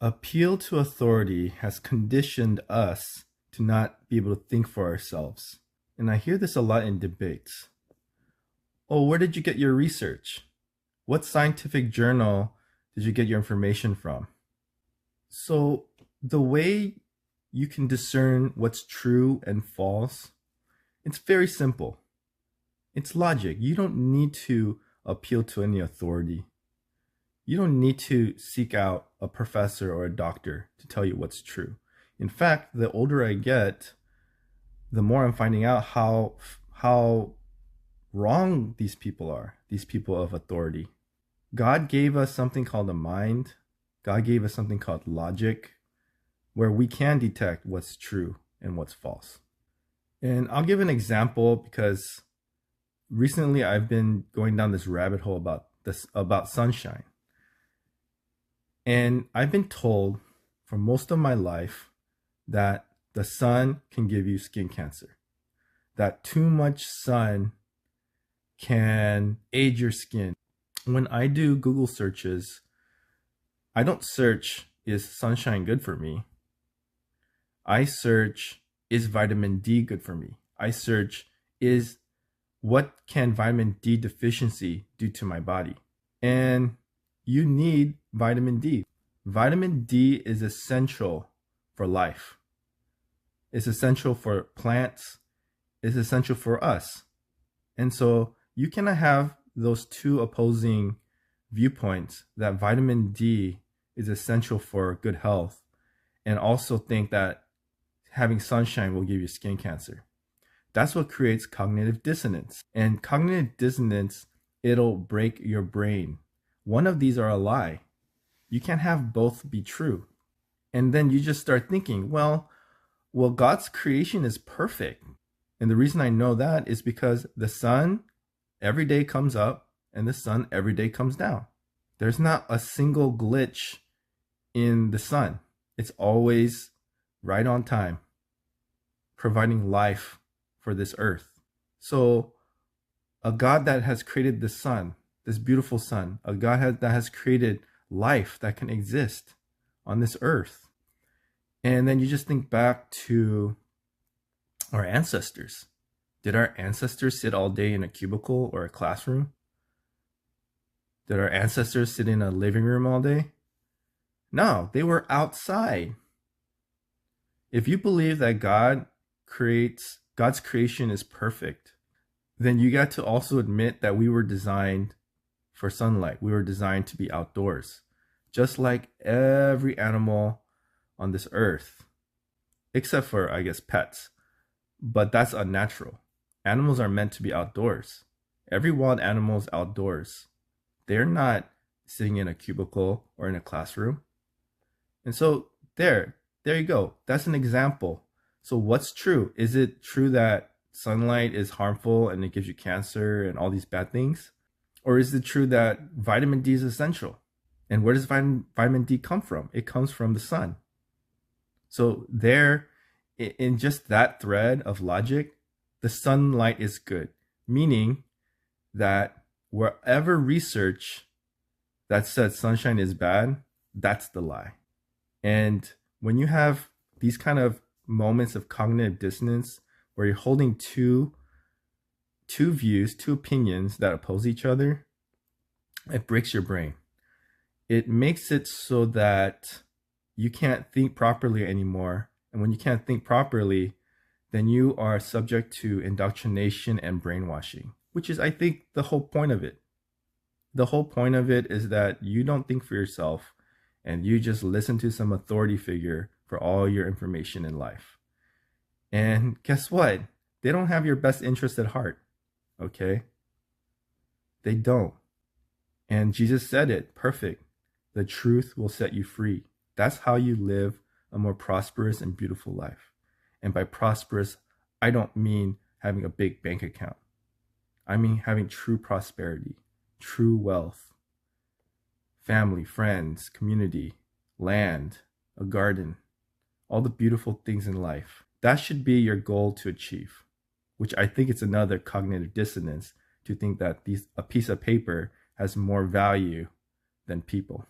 Appeal to authority has conditioned us to not be able to think for ourselves. And I hear this a lot in debates. Oh, where did you get your research? What scientific journal did you get your information from? So, the way you can discern what's true and false, it's very simple. It's logic. You don't need to appeal to any authority. You don't need to seek out a professor or a doctor to tell you what's true. In fact, the older I get, the more I'm finding out how wrong these people are, these people of authority. God gave us something called a mind. God gave us something called logic, where we can detect what's true and what's false. And I'll give an example because recently I've been going down this rabbit hole about sunshine. And I've been told for most of my life that the sun can give you skin cancer, that too much sun can age your skin. When I do Google searches, I don't search, is sunshine good for me? I search, is vitamin D good for me? I search, what can vitamin D deficiency do to my body? And you need vitamin D. Vitamin D is essential for life. It's essential for plants. It's essential for us. And so you cannot have those two opposing viewpoints, that vitamin D is essential for good health, and also think that having sunshine will give you skin cancer. That's what creates cognitive dissonance. And cognitive dissonance, it'll break your brain. One of these are a lie. You can't have both be true. And then you just start thinking, well, God's creation is perfect. And the reason I know that is because the sun every day comes up and the sun every day comes down. There's not a single glitch in the sun. It's always right on time, providing life for this earth. So a God that has created the sun, this beautiful sun, a God that has created life that can exist on this earth. And then you just think back to our ancestors. Did our ancestors sit all day in a cubicle or a classroom? Did our ancestors sit in a living room all day? No, they were outside. If you believe that God's creation is perfect, then you got to also admit that we were designed for sunlight. We were designed to be outdoors, just like every animal on this earth, except for, I guess, pets. But that's unnatural. Animals are meant to be outdoors. Every wild animal is outdoors. They're not sitting in a cubicle or in a classroom. And so there you go. That's an example. So what's true? Is it true that sunlight is harmful and it gives you cancer and all these bad things? Or is it true that vitamin D is essential? And where does vitamin D come from? It comes from the sun. So there, in just that thread of logic, the sunlight is good, meaning that wherever research that said sunshine is bad, that's the lie. And when you have these kind of moments of cognitive dissonance where you're holding two views, two opinions that oppose each other, it breaks your brain. It makes it so that you can't think properly anymore. And when you can't think properly, then you are subject to indoctrination and brainwashing, which is, I think, the whole point of it. The whole point of it is that you don't think for yourself and you just listen to some authority figure for all your information in life. And guess what? They don't have your best interest at heart, okay? They don't. And Jesus said it, perfect. The truth will set you free. That's how you live a more prosperous and beautiful life. And by prosperous, I don't mean having a big bank account. I mean having true prosperity, true wealth, family, friends, community, land, a garden, all the beautiful things in life. That should be your goal to achieve, which I think it's another cognitive dissonance to think that a piece of paper has more value than people.